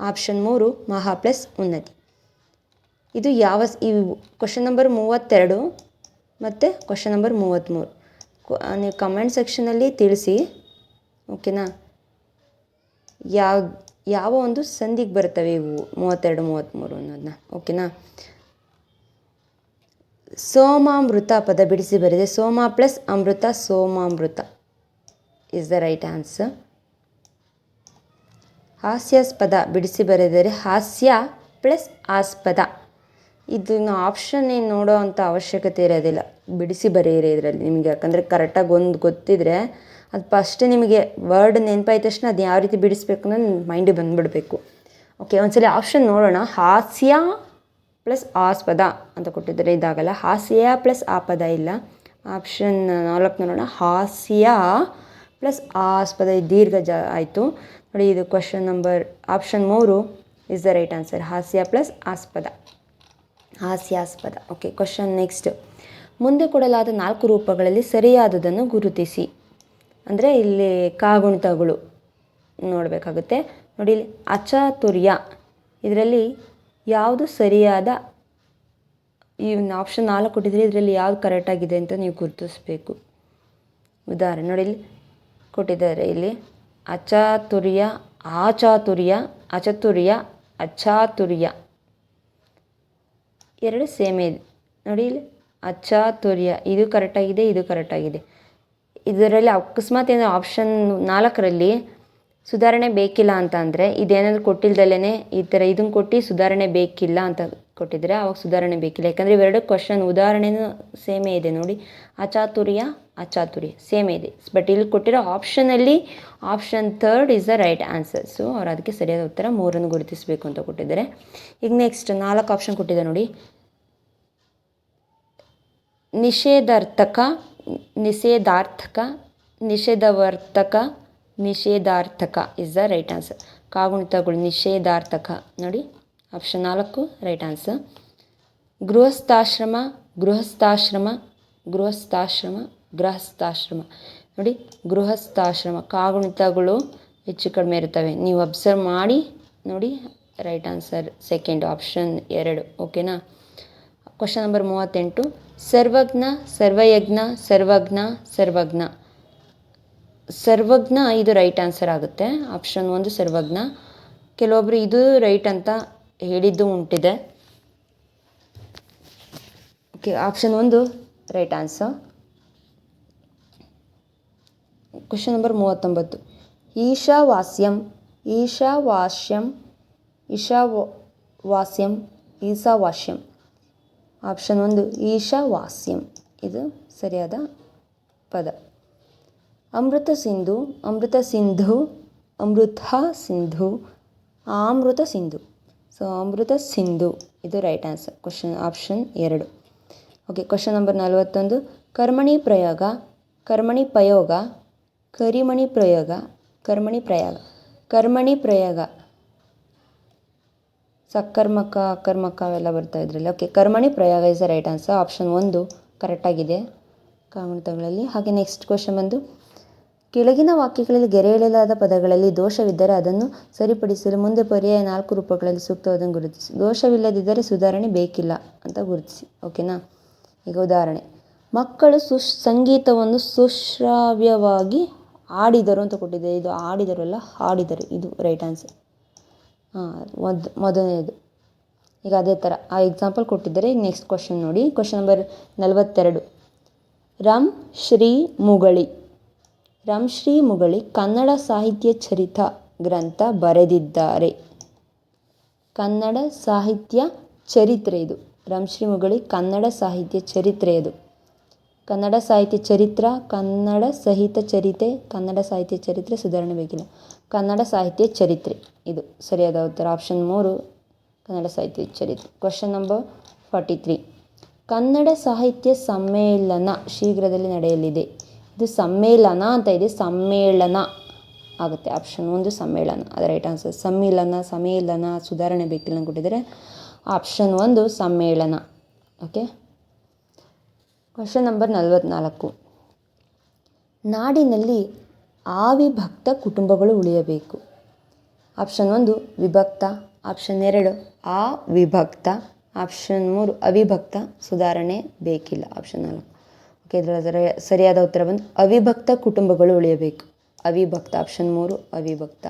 ಆಪ್ಷನ್ 3 ಮಹಾ ಪ್ಲಸ್ ಉನ್ನತಿ. ಇದು ಯಾವ ಇವು ಕ್ವಶನ್ ನಂಬರ್ 32 ಮತ್ತು ಕ್ವಶನ್ ನಂಬರ್ 33. ನೀವು ಕಮೆಂಟ್ ಸೆಕ್ಷನಲ್ಲಿ ತಿಳಿಸಿ, ಓಕೆನಾ, ಯಾವ ಒಂದು ಸಂಧಿಗೆ ಬರ್ತವೆ ಇವು 32, 33 ಅನ್ನೋದನ್ನ, ಓಕೆನಾ. ಸೋಮಾಮೃತ ಪದ ಬಿಡಿಸಿ ಬರೆದೆ. ಸೋಮ ಪ್ಲಸ್ ಅಮೃತ, ಸೋಮಾಮೃತ ಇಸ್ ದ ರೈಟ್ ಆನ್ಸರ್. ಹಾಸ್ಯಾಸ್ಪದ ಬಿಡಿಸಿ ಬರೆದರೆ ಹಾಸ್ಯ ಪ್ಲಸ್ ಆಸ್ಪದ. ಇದನ್ನು ಆಪ್ಷನ್ ಏನು ನೋಡೋ ಅಂಥ ಅವಶ್ಯಕತೆ ಇರೋದಿಲ್ಲ, ಬಿಡಿಸಿ ಬರೆಯಿರಿ ಇದರಲ್ಲಿ ನಿಮಗೆ. ಯಾಕಂದರೆ ಕರೆಕ್ಟಾಗಿ ಒಂದು ಗೊತ್ತಿದ್ರೆ ಅದು ಫಸ್ಟ್ ನಿಮಗೆ ವರ್ಡ್ ನೆನಪಾಯ್ತ ತಕ್ಷಣ ಅದು ಯಾವ ರೀತಿ ಬಿಡಿಸ್ಬೇಕು ಅನ್ನೋದು ನಿಮ್ಮ ಮೈಂಡಿಗೆ ಬಂದುಬಿಡಬೇಕು. ಓಕೆ, ಒಂದ್ಸಲ ಆಪ್ಷನ್ ನೋಡೋಣ. ಹಾಸ್ಯ ಪ್ಲಸ್ ಆಸ್ಪದ ಅಂತ ಕೊಟ್ಟಿದ್ದಾರೆ, ಇದಾಗಲ್ಲ. ಹಾಸ್ಯ ಪ್ಲಸ್ ಆಪದ ಇಲ್ಲ. ಆಪ್ಷನ್ 4 ನೋಡೋಣ. ಹಾಸ್ಯ ಪ್ಲಸ್ ಆಸ್ಪದ, ದೀರ್ಘ ಆಯಿತು ನೋಡಿ. ಇದು question number option 3 is the right answer. ಹಾಸ್ಯ ಪ್ಲಸ್ ಆಸ್ಪದ, ಹಾಸ್ಯಾಸ್ಪದ. Okay, question next. ಮುಂದೆ ಕೊಡಲಾದ 4 ರೂಪಗಳಲ್ಲಿ ಸರಿಯಾದದನ್ನು ಗುರುತಿಸಿ. ಅಂದರೆ ಇಲ್ಲಿ ಕಾಗುಣಿತಗಳು ನೋಡಬೇಕಾಗುತ್ತೆ ನೋಡಿ. ಇಲ್ಲಿ ಅಚಾತುರ್ಯ, ಇದರಲ್ಲಿ ಯಾವುದು ಸರಿಯಾದ, ಈ ಆಪ್ಷನ್ 4 ಕೊಟ್ಟಿದ್ರೆ ಇದರಲ್ಲಿ ಯಾವುದು ಕರೆಕ್ಟಾಗಿದೆ ಅಂತ ನೀವು ಗುರುತಿಸ್ಬೇಕು. ಉದಾಹರಣೆ ನೋಡಿ, ಇಲ್ಲಿ ಕೊಟ್ಟಿದ್ದಾರೆ. ಇಲ್ಲಿ ಅಚಾತುರ್ಯ, ಆಚಾತುರ್ಯ, ಅಚಾತುರ್ಯ, ಅಚಾತುರ್ಯ ಎರಡು ಸೇಮೇ ಇದೆ ನೋಡಿ. ಇಲ್ಲಿ ಅಚಾತುರ್ಯ ಇದು ಕರೆಕ್ಟಾಗಿದೆ, ಇದು ಕರೆಕ್ಟಾಗಿದೆ. ಇದರಲ್ಲಿ ಅಕಸ್ಮಾತ್ ಏನೋ ಆಪ್ಷನ್ 4ರಲ್ಲಿ ಸುಧಾರಣೆ ಬೇಕಿಲ್ಲ ಅಂತ ಅಂದರೆ, ಇದೇನಾದರೂ ಕೊಟ್ಟಿಲ್ದಲೇ ಈ ಥರ ಇದನ್ನು ಕೊಟ್ಟು ಸುಧಾರಣೆ ಬೇಕಿಲ್ಲ ಅಂತ ಕೊಟ್ಟಿದ್ರೆ ಅವಾಗ ಸುಧಾರಣೆ ಬೇಕಿಲ್ಲ. ಯಾಕಂದರೆ ಇವೆರಡು ಕ್ವಶನ್ ಉದಾಹರಣೆನೂ ಸೇಮೇ ಇದೆ ನೋಡಿ. ಅಚಾತುರ್ಯ, ಅಚಾತುರ್ಯ ಸೇಮೇ ಇದೆ. ಬಟ್ ಇಲ್ಲಿ ಕೊಟ್ಟಿರೋ ಆಪ್ಷನಲ್ಲಿ option 3 is the right answer. So ಅವ್ರು ಅದಕ್ಕೆ ಸರಿಯಾದ ಉತ್ತರ 3 ಗುರುತಿಸಬೇಕು ಅಂತ ಕೊಟ್ಟಿದ್ದಾರೆ. ಈಗ ನೆಕ್ಸ್ಟ್ 4 ಆಪ್ಷನ್ ಕೊಟ್ಟಿದ್ದಾರೆ ನೋಡಿ. ನಿಷೇಧಾರ್ಥಕ, ನಿಷೇಧಾರ್ಥಕ, ನಿಷೇಧವರ್ತಕ, ನಿಷೇಧಾರ್ಥಕ ಇಸ್ ದ ರೈಟ್ ಆನ್ಸರ್. ಕಾಗುಣಿತಗಳು ನಿಷೇಧಾರ್ಥಕ ನೋಡಿ. Option 4 right answer. ಗೃಹಸ್ಥಾಶ್ರಮ, ಗೃಹಸ್ಥಾಶ್ರಮ, ಗೃಹಸ್ಥಾಶ್ರಮ, ಗೃಹಸ್ಥಾಶ್ರಮ ನೋಡಿ. ಗೃಹಸ್ಥಾಶ್ರಮ ಕಾಗುಣಿತಗಳು ಹೆಚ್ಚು ಕಡಿಮೆ ಇರ್ತವೆ, ನೀವು ಅಬ್ಸರ್ವ್ ಮಾಡಿ ನೋಡಿ. ರೈಟ್ ಆನ್ಸರ್ ಸೆಕೆಂಡ್ ಆಪ್ಷನ್ 2, ಓಕೆನಾ. Question number 38. ಸರ್ವಜ್ಞ, ಸರ್ವಯಜ್ಞ, ಸರ್ವಜ್ಞ, ಸರ್ವಜ್ಞ. ಸರ್ವಜ್ಞ ಇದು ರೈಟ್ ಆನ್ಸರ್ ಆಗುತ್ತೆ. ಆಪ್ಷನ್ 1 ಸರ್ವಜ್ಞ. ಕೆಲವೊಬ್ಬರು ಇದು ರೈಟ್ ಅಂತ ಹೇಳಿದ್ದು ಉಂಟಿದೆ. Okay, option 1 right answer. Question number 39. ಈಶಾವಾಸ್ಯಂ, ಈಶಾವಾಸ್ಯಂ, ಈಶಾವಾಸ್ಯಂ, ಈಶಾವಾಸ್ಯಂ. ಆಪ್ಷನ್ 1 ಈಶಾವಾಸ್ಯಂ ಇದು ಸರಿಯಾದ ಪದ. ಅಮೃತ ಸಿಂಧು, ಅಮೃತ ಸಿಂಧು, ಅಮೃತ ಸಿಂಧು, ಅಮೃತ ಸಿಂಧು. ಸೊ ಅಮೃತ ಸಿಂಧು ಇದು right answer. Question option 2. Okay, question number 41. ಕರ್ಮಣಿ ಪ್ರಯೋಗ, ಕರ್ಮಣಿ ಪ್ರಯೋಗ, ಕರಿಮಣಿ ಪ್ರಯೋಗ, ಕರ್ಮಣಿ ಪ್ರಯೋಗ. ಕರ್ಮಣಿ ಪ್ರಯೋಗ ಸಕರ್ಮಕ, ಅಕರ್ಮಕ ಅವೆಲ್ಲ ಬರ್ತಾ ಇದ್ರಲ್ಲಿ. ಓಕೆ, ಕರ್ಮಣಿ ಪ್ರಯೋಗ is the right answer. Option 1 ಕರೆಕ್ಟಾಗಿದೆ ಕಾಗುಣಿತಗಳಲ್ಲಿ. ಹಾಗೆ ನೆಕ್ಸ್ಟ್ ಕ್ವಶನ್ ಬಂದು, ಕೆಳಗಿನ ವಾಕ್ಯಗಳಲ್ಲಿ ಗೆರೆ ಎಳೆಯಲಾದ ಪದಗಳಲ್ಲಿ ದೋಷವಿದ್ದರೆ ಅದನ್ನು ಸರಿಪಡಿಸಲು ಮುಂದೆ ಪರ್ಯಾಯ 4 ರೂಪಗಳಲ್ಲಿ ಸೂಕ್ತವಾದನ್ನು ಗುರುತಿಸಿ. ದೋಷವಿಲ್ಲದಿದ್ದರೆ ಸುಧಾರಣೆ ಬೇಕಿಲ್ಲ ಅಂತ ಗುರುತಿಸಿ, ಓಕೆನಾ. ಈಗ ಉದಾಹರಣೆ, ಮಕ್ಕಳು ಸಂಗೀತವನ್ನು ಸುಶ್ರಾವ್ಯವಾಗಿ ಆಡಿದರು ಅಂತ ಕೊಟ್ಟಿದೆ. ಇದು ಆಡಿದರು ಅಲ್ಲ, ಹಾಡಿದರು, ಇದು ರೈಟ್ ಆನ್ಸರ್. ಮೊದಲನೇದು. ಈಗ ಅದೇ ಥರ ಆ ಎಕ್ಸಾಂಪಲ್ ಕೊಟ್ಟಿದ್ದಾರೆ. ಈಗ ನೆಕ್ಸ್ಟ್ ಕ್ವಶನ್ ನೋಡಿ. Question number 42. ರಂ ಶ್ರೀ ಮುಗಳಿ, ರಂ ಶ್ರೀ ಮುಗಳಿ ಕನ್ನಡ ಸಾಹಿತ್ಯ ಚರಿತ ಗ್ರಂಥ ಬರೆದಿದ್ದಾರೆ. ಕನ್ನಡ ಸಾಹಿತ್ಯ ಚರಿತ್ರೆ ಇದು. ರಂ ಶ್ರೀ ಮುಗಳಿ ಕನ್ನಡ ಸಾಹಿತ್ಯ ಚರಿತ್ರೆ ಇದು. ಕನ್ನಡ ಸಾಹಿತ್ಯ ಚರಿತ್ರ, ಕನ್ನಡ ಸಾಹಿತ್ಯ ಚರಿತೆ, ಕನ್ನಡ ಸಾಹಿತ್ಯ ಚರಿತ್ರೆ ಸುಧಾರಣೆ ಬೇಕಿಲ್ಲ. ಕನ್ನಡ ಸಾಹಿತ್ಯ ಚರಿತ್ರೆ ಇದು ಸರಿಯಾದ ಉತ್ತರ. ಆಪ್ಷನ್ 3 ಕನ್ನಡ ಸಾಹಿತ್ಯ ಚರಿತ್ರೆ. Question number 43. ಕನ್ನಡ ಸಾಹಿತ್ಯ ಸಮ್ಮೇಳನ ಶೀಘ್ರದಲ್ಲಿ ನಡೆಯಲಿದೆ. ಇದು ಸಮ್ಮೇಳನ ಅಂತ ಇದೆ, ಸಮ್ಮೇಳನ ಆಗುತ್ತೆ. ಆಪ್ಷನ್ 1 ಸಮ್ಮೇಳನ ಅದು ರೈಟ್ ಆನ್ಸರ್. ಸಮ್ಮೇಳನ, ಸಮ್ಮೇಳನ ಸುಧಾರಣೆ ಬೇಕಿಲ್ಲ ಅಂದ್ಕೊಟ್ಟಿದ್ದಾರೆ. ಆಪ್ಷನ್ 1 ಸಮ್ಮೇಳನ. Okay, question number 44. ನಾಡಿನಲ್ಲಿ ಅವಿಭಕ್ತ ಕುಟುಂಬಗಳು ಉಳಿಯಬೇಕು. ಆಪ್ಷನ್ 1 ವಿಭಕ್ತ, ಆಪ್ಷನ್ 2 ಅವಿಭಕ್ತ, ಆಪ್ಷನ್ 3 ಅವಿಭಕ್ತ, ಸುಧಾರಣೆ ಬೇಕಿಲ್ಲ. ಆಪ್ಷನ್ 4. ಓಕೆ, ಇದರ ಸರಿಯಾದ ಉತ್ತರ ಬಂದು ಅವಿಭಕ್ತ ಕುಟುಂಬಗಳು ಉಳಿಯಬೇಕು. ಅವಿಭಕ್ತ, ಆಪ್ಷನ್ 3 ಅವಿಭಕ್ತ.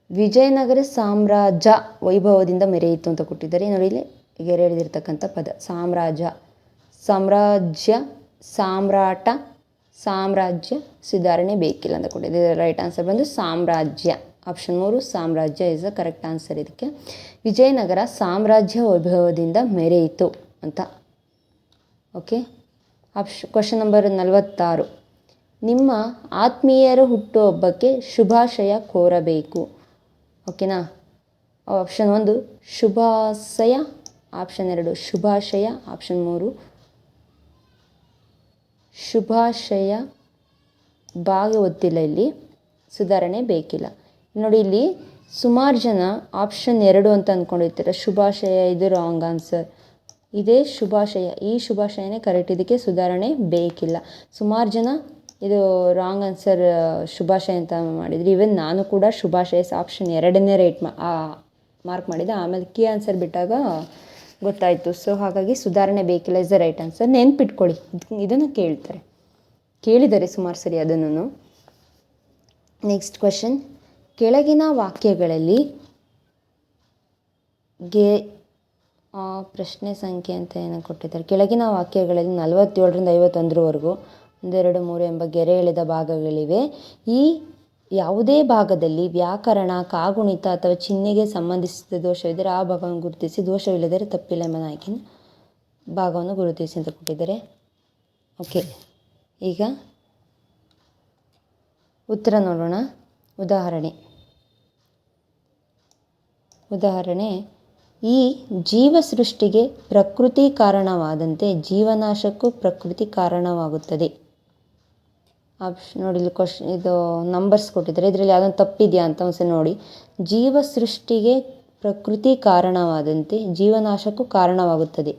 ವಿಜಯನಗರ ಸಾಮ್ರಾಜ್ಯ ವೈಭವದಿಂದ ಮೆರೆಯಿತು ಅಂತ ಕೊಟ್ಟಿದ್ದಾರೆ. ನೋಡಿ ಇಲ್ಲಿ ಗೆರೆ ಎಳೆದಿರ್ತಕ್ಕಂಥ ಪದ ಸಾಮ್ರಾಜ್ಯ, ಸಾಮ್ರಾಜ್ಯ, ಸಾಮ್ರಾಟ, ಸಾಮ್ರಾಜ್ಯ, ಸುಧಾರಣೆ ಬೇಕಿಲ್ಲ ಅಂತ ಕೊಟ್ಟಿದ್ದಾರೆ. ರೈಟ್ ಆನ್ಸರ್ ಬಂದು ಸಾಮ್ರಾಜ್ಯ. ಆಪ್ಷನ್ 3 ಸಾಮ್ರಾಜ್ಯ ಇಸ್ ದ ಕರೆಕ್ಟ್ ಆನ್ಸರ್. ಇದಕ್ಕೆ ವಿಜಯನಗರ ಸಾಮ್ರಾಜ್ಯ ವೈಭವದಿಂದ ಮೆರೆಯಿತು ಅಂತ. Okay, question number 46. ನಿಮ್ಮ ಆತ್ಮೀಯರ ಹುಟ್ಟುಹಬ್ಬಕ್ಕೆ ಶುಭಾಶಯ ಕೋರಬೇಕು. ಓಕೆನಾ. ಆಪ್ಷನ್ 1 ಶುಭಾಶಯ, ಆಪ್ಷನ್ 2 ಶುಭಾಶಯ, ಆಪ್ಷನ್ 3 ಶುಭಾಶಯ. ಭಾಗ ಗೊತ್ತಿಲ್ಲ, ಇಲ್ಲಿ ಸುಧಾರಣೆ ಬೇಕಿಲ್ಲ. ನೋಡಿ ಇಲ್ಲಿ ಸುಮಾರು ಜನ ಆಪ್ಷನ್ 2 ಅಂತ ಅಂದ್ಕೊಂಡಿರ್ತಾರೆ. ಶುಭಾಶಯ ಇದು ರಾಂಗ್ ಆನ್ಸರ್. ಇದೇ ಶುಭಾಶಯ, ಈ ಶುಭಾಶಯನೇ ಕರೆಕ್ಟ್. ಇದಕ್ಕೆ ಸುಧಾರಣೆ ಬೇಕಿಲ್ಲ. ಸುಮಾರು ಜನ ಇದು ರಾಂಗ್ ಆನ್ಸರ್ ಶುಭಾಶಯ ಅಂತ ಮಾಡಿದ್ರು. ಈವನ್ ನಾನು ಕೂಡ ಶುಭಾಶಯ ಆಪ್ಷನ್ 2ನೇ ಮಾರ್ಕ್ ಮಾಡಿದೆ. ಆಮೇಲೆ ಕೀ ಆನ್ಸರ್ ಬಿಟ್ಟಾಗ ಗೊತ್ತಾಯಿತು. ಸೊ ಹಾಗಾಗಿ ಸುಧಾರಣೆ ಬೇಕಿಲ್ಲ ಇಸ್ ದ ರೈಟ್ ಆನ್ಸರ್. ನೆನ್ಪಿಟ್ಕೊಳ್ಳಿ, ಇದನ್ನು ಕೇಳಿದ್ದಾರೆ ಸುಮಾರು ಸರಿ ಅದನ್ನು. Next question. ಕೆಳಗಿನ ವಾಕ್ಯಗಳಲ್ಲಿ ಪ್ರಶ್ನೆ ಸಂಖ್ಯೆ ಅಂತ ಏನೋ ಕೊಟ್ಟಿದ್ದಾರೆ. ಕೆಳಗಿನ ವಾಕ್ಯಗಳಲ್ಲಿ 47ರಿಂದ 51ರವರೆಗೂ 1, 2, 3 ಎಂಬ ಗೆರೆ ಎಳೆದ ಭಾಗಗಳಿವೆ. ಈ ಯಾವುದೇ ಭಾಗದಲ್ಲಿ ವ್ಯಾಕರಣ, ಕಾಗುಣಿತ ಅಥವಾ ಚಿಹ್ನೆಗೆ ಸಂಬಂಧಿಸಿದ ದೋಷವಿದ್ದರೆ ಆ ಭಾಗವನ್ನು ಗುರುತಿಸಿ, ದೋಷವಿಲ್ಲದರೆ ತಪ್ಪಿಲ್ಲ ಎಂಬ ಆಯ್ಕೆನ ಭಾಗವನ್ನು ಗುರುತಿಸಿ ಅಂತ ಕೊಟ್ಟಿದ್ದಾರೆ. ಓಕೆ, ಈಗ ಉತ್ತರ ನೋಡೋಣ. ಉದಾಹರಣೆ ಈ ಜೀವ ಸೃಷ್ಟಿಗೆ ಪ್ರಕೃತಿ ಕಾರಣವಾದಂತೆ ಜೀವನಾಶಕ್ಕೂ ಪ್ರಕೃತಿ ಕಾರಣವಾಗುತ್ತದೆ. ನೋಡಿ ಇಲ್ಲಿ ಇದು ನಂಬರ್ಸ್ ಕೊಟ್ಟಿದ್ದಾರೆ. ಇದರಲ್ಲಿ ಯಾವುದೊಂದು ತಪ್ಪಿದೆಯಾ ಅಂತ ಒಂದ್ಸಲ ನೋಡಿ. ಜೀವ ಸೃಷ್ಟಿಗೆ ಪ್ರಕೃತಿ ಕಾರಣವಾದಂತೆ ಜೀವನಾಶಕ್ಕೂ ಕಾರಣವಾಗುತ್ತದೆ.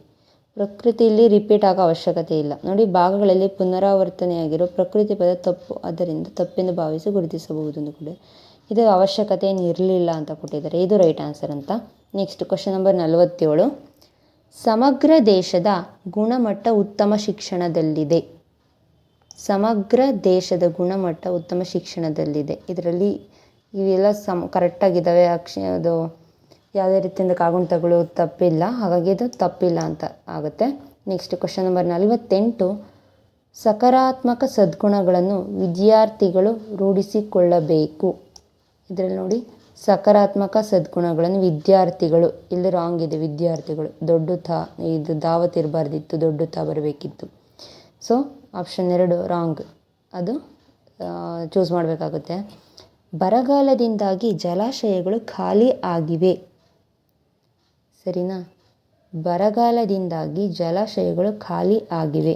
ಪ್ರಕೃತಿಯಲ್ಲಿ ರಿಪೀಟ್ ಆಗೋ ಅವಶ್ಯಕತೆ ಇಲ್ಲ. ನೋಡಿ, ಭಾಗಗಳಲ್ಲಿ ಪುನರಾವರ್ತನೆಯಾಗಿರೋ ಪ್ರಕೃತಿ ಪದ ತಪ್ಪು, ಅದರಿಂದ ತಪ್ಪೆಂದು ಭಾವಿಸಿ ಗುರುತಿಸಬಹುದು ಎಂದು ಕೂಡ. ಇದು ಅವಶ್ಯಕತೆ ಏನು ಇರಲಿಲ್ಲ ಅಂತ ಕೊಟ್ಟಿದ್ದಾರೆ. ಇದು ರೈಟ್ ಆನ್ಸರ್ ಅಂತ. Next question number 47. ಸಮಗ್ರ ದೇಶದ ಗುಣಮಟ್ಟ ಉತ್ತಮ ಶಿಕ್ಷಣದಲ್ಲಿದೆ. ಸಮಗ್ರ ದೇಶದ ಗುಣಮಟ್ಟ ಉತ್ತಮ ಶಿಕ್ಷಣದಲ್ಲಿದೆ. ಇದರಲ್ಲಿ ಇವೆಲ್ಲ ಕರೆಕ್ಟಾಗಿದ್ದಾವೆ. ಅದು ಯಾವುದೇ ರೀತಿಯಿಂದ ಕಾಗುಣಿತಗಳು ತಪ್ಪಿಲ್ಲ, ಹಾಗಾಗಿ ಇದು ತಪ್ಪಿಲ್ಲ ಅಂತ ಆಗುತ್ತೆ. Next question number 48. ಸಕಾರಾತ್ಮಕ ಸದ್ಗುಣಗಳನ್ನು ವಿದ್ಯಾರ್ಥಿಗಳು ರೂಢಿಸಿಕೊಳ್ಳಬೇಕು. ಇದರಲ್ಲಿ ನೋಡಿ, ಸಕಾರಾತ್ಮಕ ಸದ್ಗುಣಗಳನ್ನು ವಿದ್ಯಾರ್ಥಿಗಳು, ಇಲ್ಲಿ ರಾಂಗ್ ಇದೆ. ವಿದ್ಯಾರ್ಥಿಗಳು ದೊಡ್ಡ ಇದು ದಾವತ್ ಇರಬಾರ್ದಿತ್ತು, ದೊಡ್ಡ ಬರಬೇಕಿತ್ತು. ಸೊ ಆಪ್ಷನ್ 2 ರಾಂಗ್, ಅದು ಚೂಸ್ ಮಾಡಬೇಕಾಗುತ್ತೆ. ಬರಗಾಲದಿಂದಾಗಿ ಜಲಾಶಯಗಳು ಖಾಲಿ ಆಗಿವೆ. ಸರಿನಾ? ಬರಗಾಲದಿಂದಾಗಿ ಜಲಾಶಯಗಳು ಖಾಲಿ ಆಗಿವೆ.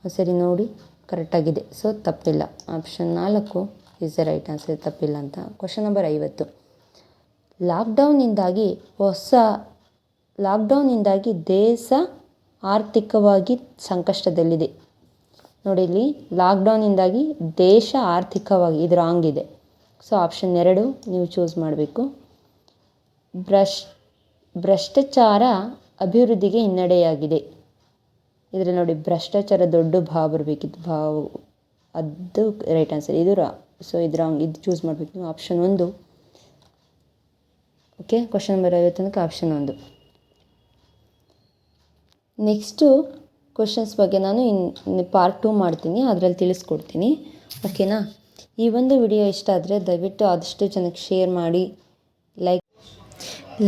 ಸರಿ ನೋಡಿ, ಕರೆಕ್ಟಾಗಿದೆ. ಸೊ ತಪ್ಪಿಲ್ಲ. Option 4 is the right answer, ತಪ್ಪಿಲ್ಲ ಅಂತ. Question number 50. ಲಾಕ್ಡೌನ್ನಿಂದಾಗಿ ದೇಶ ಆರ್ಥಿಕವಾಗಿ ಸಂಕಷ್ಟದಲ್ಲಿದೆ. ನೋಡಿ ಇಲ್ಲಿ ಲಾಕ್ಡೌನ್ನಿಂದಾಗಿ ದೇಶ ಆರ್ಥಿಕವಾಗಿ, ಇದು ರಾಂಗ್ ಇದೆ. ಸೊ ಆಪ್ಷನ್ 2 ನೀವು ಚೂಸ್ ಮಾಡಬೇಕು. ಭ್ರಷ್ಟಾಚಾರ ಅಭಿವೃದ್ಧಿಗೆ ಹಿನ್ನಡೆಯಾಗಿದೆ. ಇದರಲ್ಲಿ ನೋಡಿ, ಭ್ರಷ್ಟಾಚಾರ ದೊಡ್ಡ ಬರಬೇಕಿತ್ತು, ಅದು ರೈಟ್ ಆನ್ಸರ್. ಇದು ಸೊ ಇದು ರಾಂಗ್, ಇದು ಚೂಸ್ ಮಾಡಬೇಕು ನೀವು. Option 1. Okay, question number 51 option 1. Next questions ಬಗ್ಗೆ ನಾನು ಪಾರ್ಟ್ 2 ಮಾಡ್ತೀನಿ, ಅದರಲ್ಲಿ ತಿಳಿಸ್ಕೊಡ್ತೀನಿ. ಓಕೆನಾ? ಈ ಒಂದು ವಿಡಿಯೋ ಇಷ್ಟ ಆದರೆ ದಯವಿಟ್ಟು ಆದಷ್ಟು ಜನಕ್ಕೆ ಶೇರ್ ಮಾಡಿ,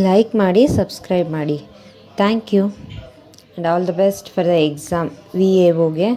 ಲೈಕ್ ಮಾಡಿ, ಸಬ್ಸ್ಕ್ರೈಬ್ ಮಾಡಿ. Thank you and all the best for the exam VAOಗೆ.